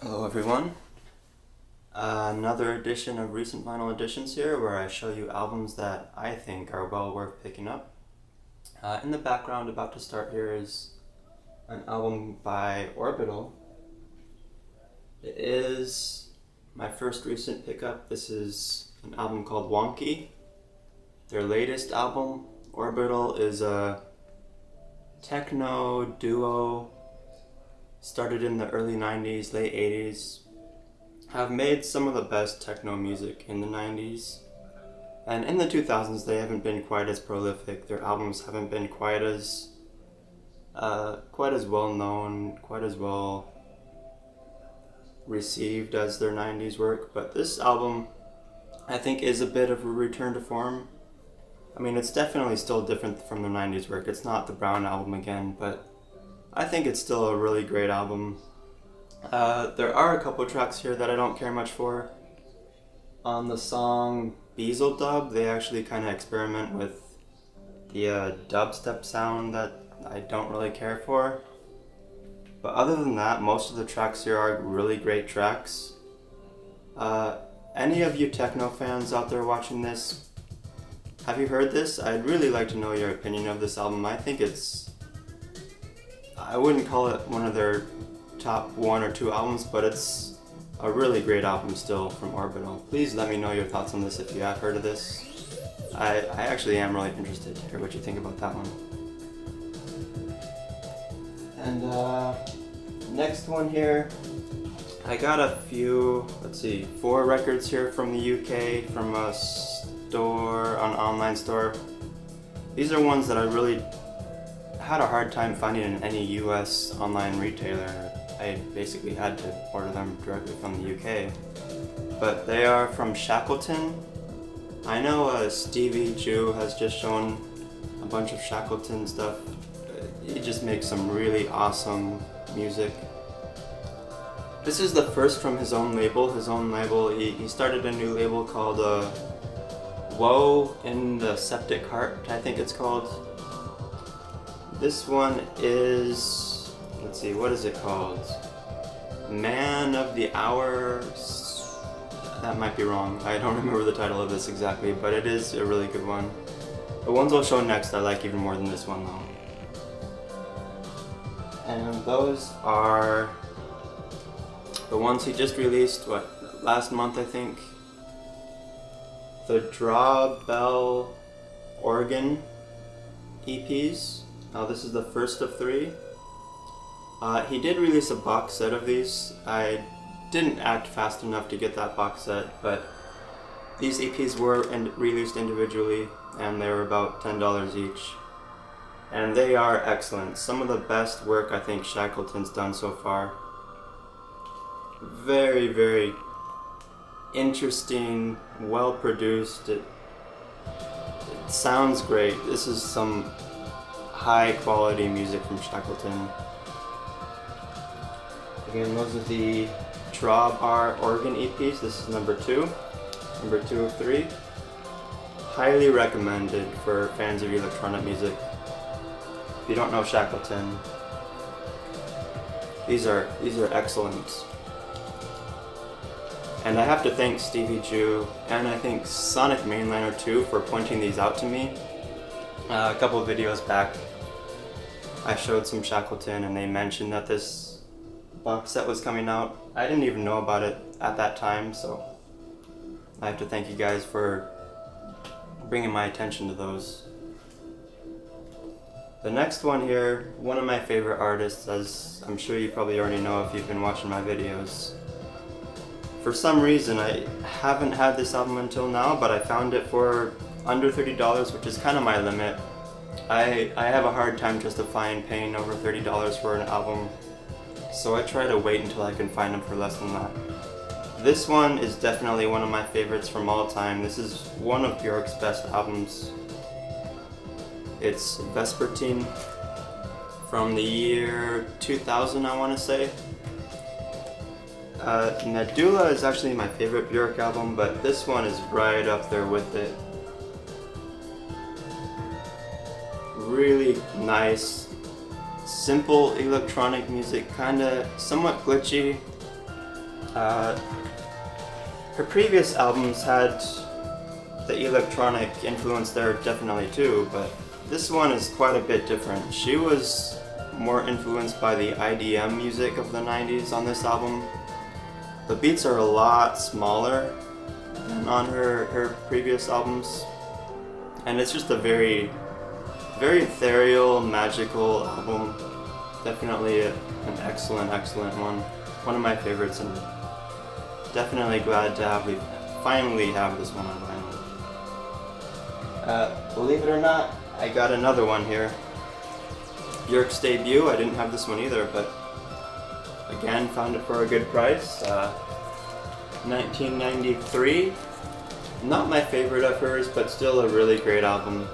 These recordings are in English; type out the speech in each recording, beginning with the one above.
Hello everyone. Another edition of Recent Vinyl Editions here, where I show you albums that I think are well worth picking up. In the background, about to start here, is an album by Orbital. It is my first recent pickup. This is an album called Wonky. Their latest album. Orbital is a techno duo. Started in the early 90s, late 80s. Have made some of the best techno music in the 90s. And in the 2000s they haven't been quite as prolific. Their albums haven't been quite as well known, quite as well received as their 90s work. But this album, I think, is a bit of a return to form. I mean, it's definitely still different from their 90s work. It's not the Brown album again, but I think it's still a really great album. There are a couple tracks here that I don't care much for. On the song Bezeldub, they actually kind of experiment with the dubstep sound that I don't really care for. But other than that, most of the tracks here are really great tracks. Any of you techno fans out there watching this, have you heard this? I'd really like to know your opinion of this album. I wouldn't call it one of their top 1 or 2 albums, but it's a really great album still from Orbital. Please let me know your thoughts on this if you have heard of this. I actually am really interested to hear what you think about that one. And next one here, I got a few, 4 records here from the UK, from a store, an online store. These are ones that I really had a hard time finding in any US online retailer. I basically had to order them directly from the UK. But they are from Shackleton. I know Stevie Jew has just shown a bunch of Shackleton stuff. He just makes some really awesome music. This is the first from his own label. He started a new label called Woe in the Septic Heart, I think it's called. This one is, what is it called? Man of the Hour? That might be wrong. I don't remember the title of this exactly, but it is a really good one. The ones I'll show next I like even more than this one though. And those are the ones he just released, last month I think. The Drawbell Organ EPs. Now this is the first of 3. He did release a box set of these. I didn't act fast enough to get that box set, but these EPs were released individually and they were about $10 each. And they are excellent. Some of the best work I think Shackleton's done so far. Very, very interesting, well produced. It sounds great. This is some high quality music from Shackleton. Again, those are the Drawbar Organ EPs. This is number 2 of 3. Highly recommended for fans of electronic music. If you don't know Shackleton, these are excellent. And I have to thank Stevie Jew and I think Sonic Mainliner too for pointing these out to me. A couple of videos back I showed some Shackleton and they mentioned that this box set was coming out. I didn't even know about it at that time, so I have to thank you guys for bringing my attention to those. The next one here, one of my favorite artists, as I'm sure you probably already know if you've been watching my videos. For some reason I haven't had this album until now, but I found it for under $30, which is kind of my limit. I have a hard time justifying paying over $30 for an album, so I try to wait until I can find them for less than that. This one is definitely one of my favorites from all time. This is one of Björk's best albums. It's Vespertine from the year 2000, I want to say. Medulla is actually my favorite Björk album, but this one is right up there with it. Really nice, simple electronic music, kinda somewhat glitchy, Her previous albums had the electronic influence there definitely too, but this one is quite a bit different. She was more influenced by the IDM music of the 90s on this album. The beats are a lot smaller than on her previous albums, and it's just a very ethereal, magical album. Definitely an excellent one. One of my favorites, and definitely glad to finally have this one on vinyl. Believe it or not, I got another one here. Björk's debut. I didn't have this one either, but again, found it for a good price. 1993. Not my favorite of hers, but still a really great album.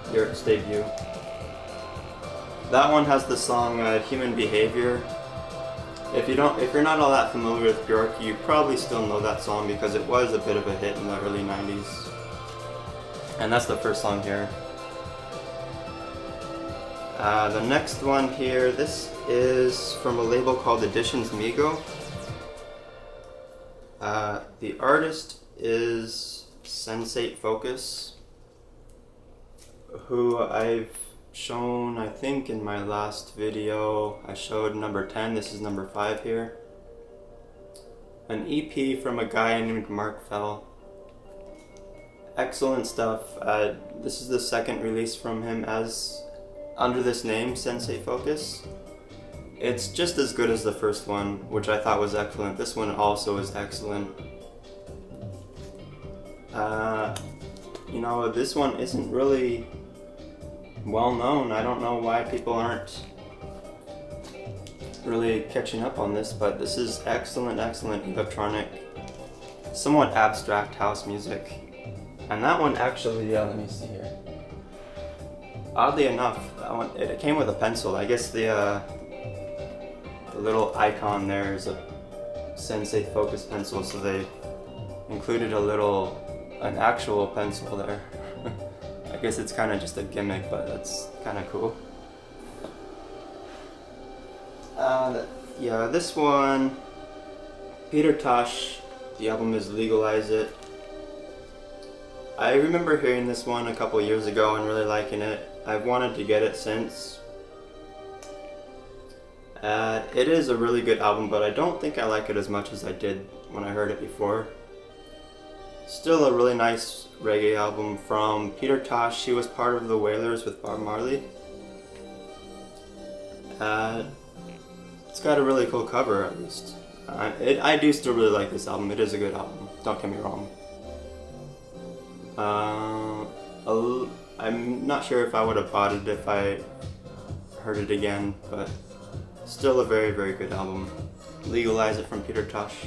Björk's debut. That one has the song Human Behavior. If you're not all that familiar with Björk, you probably still know that song because it was a bit of a hit in the early 90s. And that's the first song here. The next one here, this is from a label called Editions Migo. The artist is Sensate Focus, who I've shown, I think in my last video, I showed number 10, this is number 5 here. An EP from a guy named Mark Fell. Excellent stuff. This is the second release from him under this name, Sensate Focus. It's just as good as the first one, which I thought was excellent. This one also is excellent. You know, this one isn't really well known. I don't know why people aren't really catching up on this, but this is excellent electronic, somewhat abstract house music. And that one actually, let me see here. Oddly enough, that one, it came with a pencil. I guess the little icon there is a Sensate Focus pencil, so they included an actual pencil there. I guess it's kind of just a gimmick, but that's kind of cool. Yeah, this one, Peter Tosh, the album is Legalize It. I remember hearing this one a couple years ago and really liking it. I've wanted to get it since. It is a really good album, but I don't think I like it as much as I did when I heard it before. Still a really nice reggae album from Peter Tosh. He was part of the Wailers with Bob Marley. It's got a really cool cover, at least. I do still really like this album. It is a good album, don't get me wrong. I'm not sure if I would have bought it if I heard it again, but still a very good album. Legalize It from Peter Tosh.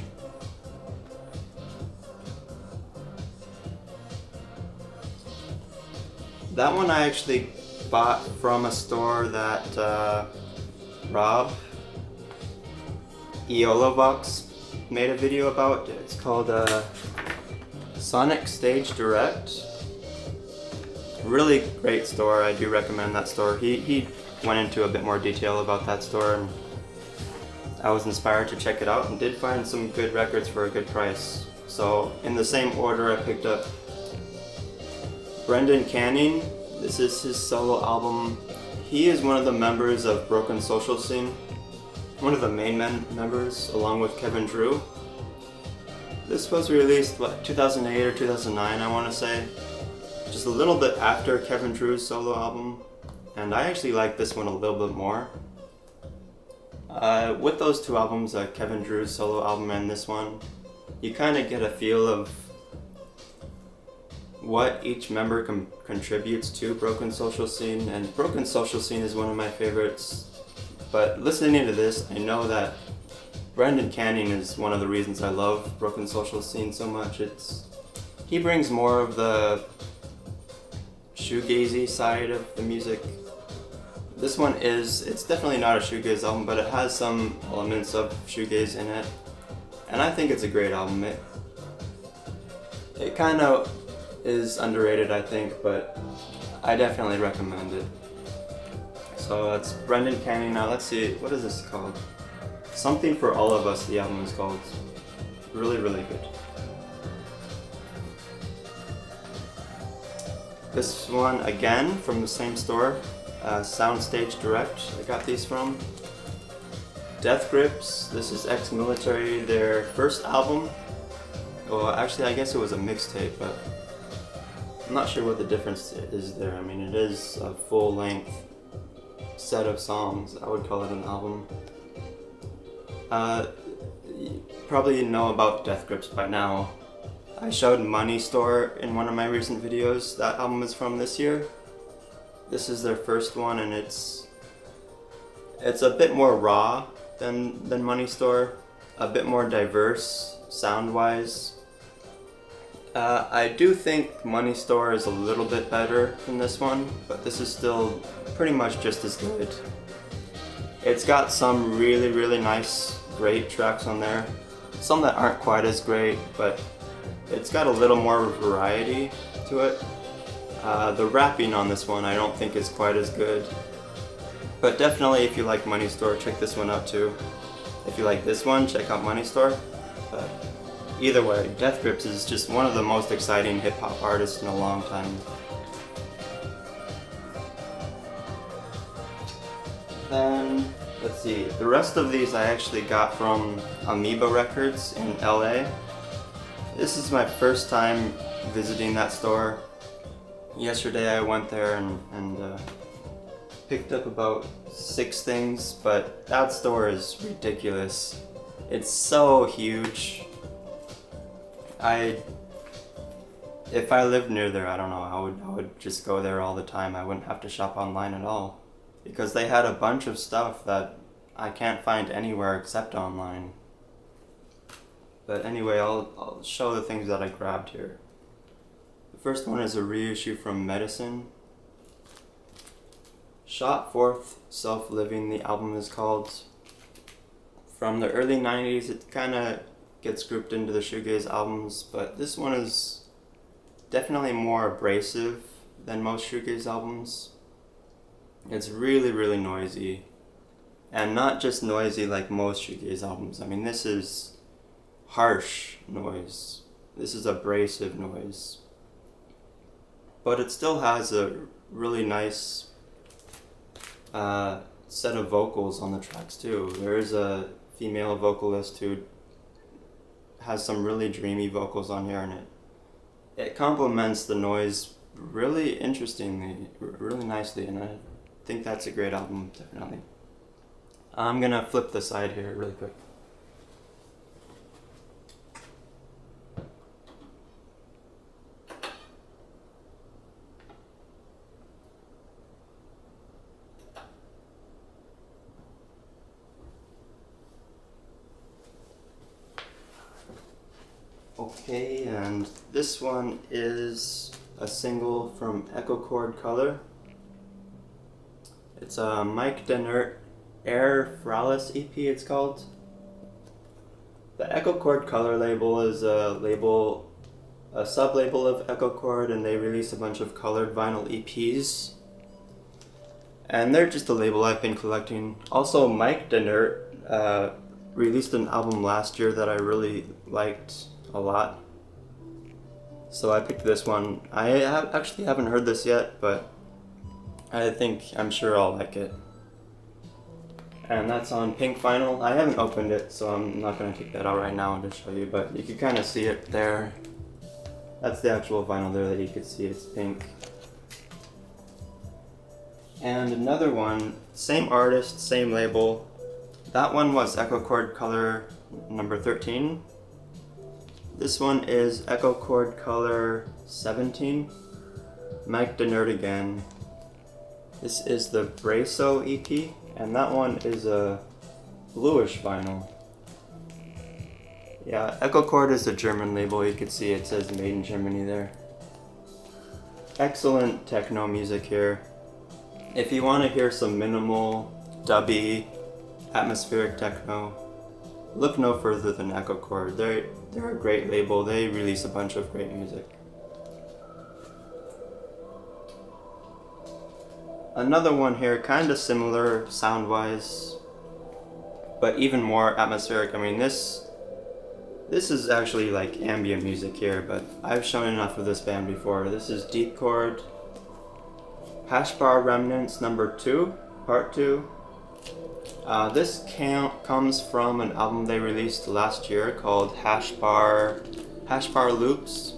That one I actually bought from a store that Rob Eolavox made a video about. It's called Sonic Stage Direct. Really great store. I do recommend that store. He went into a bit more detail about that store, and I was inspired to check it out and did find some good records for a good price. So in the same order, I picked up Brendan Canning. This is his solo album. He is one of the members of Broken Social Scene, one of the main members, along with Kevin Drew. This was released, what, 2008 or 2009, I want to say. Just a little bit after Kevin Drew's solo album. And I actually like this one a little bit more. With those two albums, Kevin Drew's solo album and this one, you kind of get a feel of what each member contributes to Broken Social Scene, and Broken Social Scene is one of my favorites. But listening to this, I know that Brendan Canning is one of the reasons I love Broken Social Scene so much. He brings more of the shoegazy side of the music. This one it's definitely not a shoegaze album, but it has some elements of shoegaze in it. And I think it's a great album. It kind of is underrated, I think, but I definitely recommend it. So it's Brendan Canning. Now let's see, what is this called? Something for All of Us, the album is called. Really, really good. This one, again, from the same store, Soundstage Direct, I got these from. Death Grips, this is ex-military, their first album. Well, actually, I guess it was a mixtape, but I'm not sure what the difference is there. I mean, it is a full-length set of songs. I would call it an album. You probably know about Death Grips by now. I showed Money Store in one of my recent videos. That album is from this year. This is their first one, and it's a bit more raw than Money Store, a bit more diverse sound-wise. I do think Money Store is a little bit better than this one, but this is still pretty much just as good. It's got some really, really nice, great tracks on there. Some that aren't quite as great, but it's got a little more variety to it. The rapping on this one I don't think is quite as good. But definitely if you like Money Store, check this one out too. If you like this one, check out Money Store. But either way, Death Grips is just one of the most exciting hip-hop artists in a long time. Then, let's see, the rest of these I actually got from Amoeba Records in LA. This is my first time visiting that store. Yesterday I went there and picked up about 6 things, but that store is ridiculous. It's so huge. If I lived near there, I don't know, I would just go there all the time. I wouldn't have to shop online at all. Because they had a bunch of stuff that I can't find anywhere except online. But anyway, I'll show the things that I grabbed here. The first one is a reissue from Medicine. Shot Forth Self-Living, the album is called. From the early 90s, it kind of gets grouped into the shoegaze albums, but this one is definitely more abrasive than most shoegaze albums. It's really, really noisy. And not just noisy like most shoegaze albums. I mean, this is harsh noise. This is abrasive noise. But it still has a really nice set of vocals on the tracks too. There is a female vocalist who has some really dreamy vocals on here, and it complements the noise really interestingly, really nicely, and I think that's a great album, definitely. I'm gonna flip the side here really quick. Okay, and this one is a single from Echo Chord Color. It's a Mike Dehnert Air Fralis EP, it's called. The Echo Chord Color label is a sub-label of Echo Chord, and they release a bunch of colored vinyl EPs. And they're just a label I've been collecting. Also, Mike Dehnert released an album last year that I really liked a lot. So I picked this one. I actually haven't heard this yet, but I'm sure I'll like it. And that's on pink vinyl. I haven't opened it, so I'm not going to take that out right now to show you, but you can kind of see it there. That's the actual vinyl there that you can see, it's pink. And another one, same artist, same label. That one was Echo Chord Color number 13. This one is Echo Chord Color 17. Mike Dehnert again. This is the Braso EP, and that one is a bluish vinyl. Yeah, Echo Chord is a German label. You can see it says made in Germany there. Excellent techno music here. If you want to hear some minimal, dubby, atmospheric techno, look no further than Echo Chord. They're a great label. They release a bunch of great music. Another one here, kind of similar sound-wise, but even more atmospheric. I mean, this is actually like ambient music here, but I've shown enough of this band before. This is DeepChord, Hashbar Remnants number 2, part 2. This comes from an album they released last year called Hashbar Loops.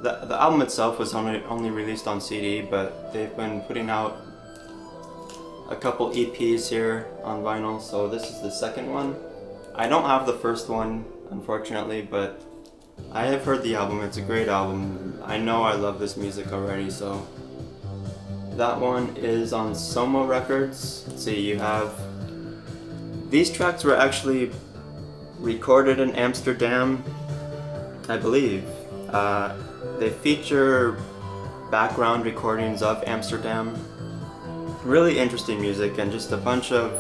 The album itself was only released on CD, but they've been putting out a couple EPs here on vinyl, so this is the second one. I don't have the first one, unfortunately, but I have heard the album. It's a great album. I know I love this music already, so that one is on Soma Records. Let's see, you have... These tracks were actually recorded in Amsterdam, I believe. They feature background recordings of Amsterdam. Really interesting music and just a bunch of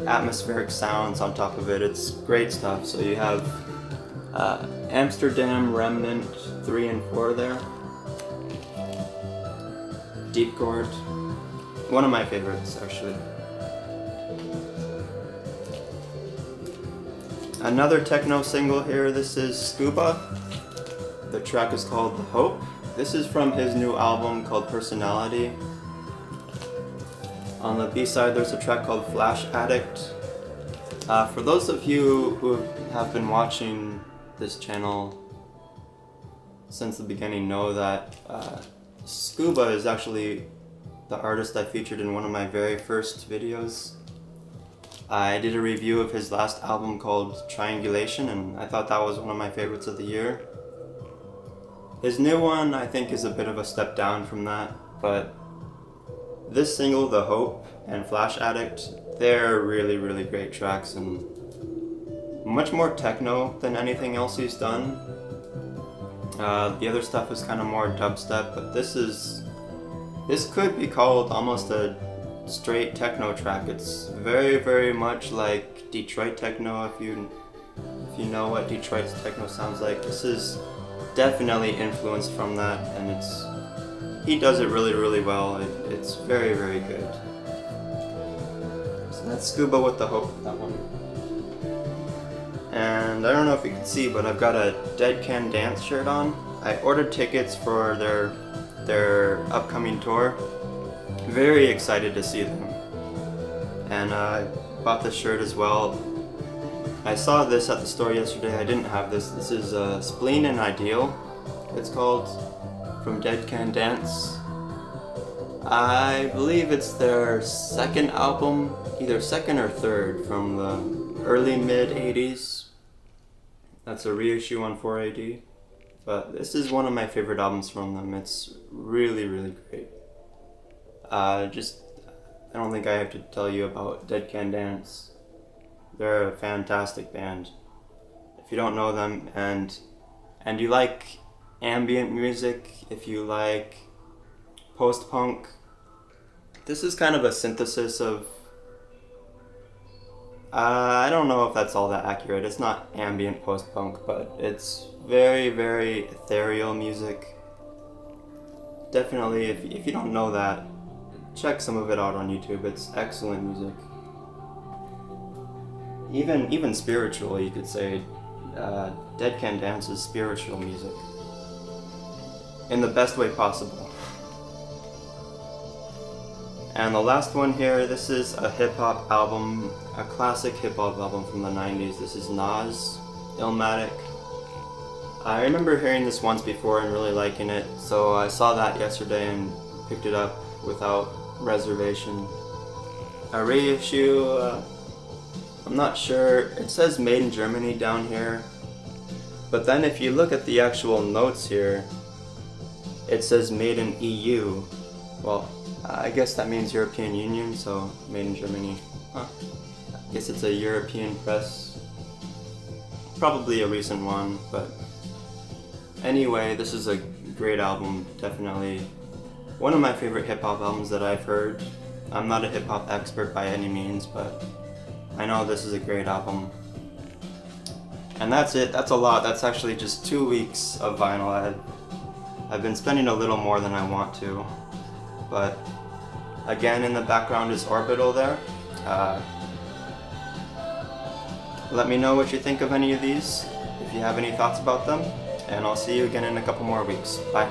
atmospheric sounds on top of it. It's great stuff. So you have Amsterdam Remnant 3 and 4 there. DeepChord, one of my favorites actually. Another techno single here, this is Scuba. The track is called The Hope. This is from his new album called Personality. On the B-side there's a track called Flash Addict. For those of you who have been watching this channel since the beginning know that Scuba is actually the artist I featured in one of my very first videos. I did a review of his last album called Triangulation, and I thought that was one of my favorites of the year. His new one I think is a bit of a step down from that, but this single, The Hope and Flash Addict, they're really, really great tracks and much more techno than anything else he's done. The other stuff is kind of more dubstep, but this could be called almost a straight techno track. It's very, very much like Detroit techno, if you know what Detroit's techno sounds like. This is definitely influenced from that, and he does it really, really well. It's very, very good. So that's Scuba with The Hope, that one. And I don't know if you can see, but I've got a Dead Can Dance shirt on. I ordered tickets for their upcoming tour. Very excited to see them. And I bought this shirt as well. I saw this at the store yesterday. I didn't have this. This is Spleen and Ideal, it's called, from Dead Can Dance. I believe it's their second album, either second or third, from the early mid-80s. That's a reissue on 4AD. But this is one of my favorite albums from them. It's really, really great. I don't think I have to tell you about Dead Can Dance. They're a fantastic band. If you don't know them and you like ambient music, if you like post-punk, this is kind of a synthesis of... I don't know if that's all that accurate. It's not ambient post-punk, but it's very, very ethereal music. Definitely, if you don't know that, check some of it out on YouTube. It's excellent music. Even spiritual, you could say. Dead Can Dance is spiritual music. In the best way possible. And the last one here, this is a hip-hop album, a classic hip-hop album from the 90s. This is Nas, Illmatic. I remember hearing this once before and really liking it, so I saw that yesterday and picked it up without reservation. A reissue, I'm not sure. It says made in Germany down here, but then if you look at the actual notes here, it says made in EU. Well, I guess that means European Union, so made in Germany. Huh. I guess it's a European press. Probably a recent one, but anyway, this is a great album, definitely. One of my favorite hip-hop albums that I've heard. I'm not a hip-hop expert by any means, but I know this is a great album. And that's it. That's a lot. That's actually just 2 weeks of vinyl. I've been spending a little more than I want to. But again, in the background is Orbital there. Let me know what you think of any of these, if you have any thoughts about them, and I'll see you again in a couple more weeks. Bye.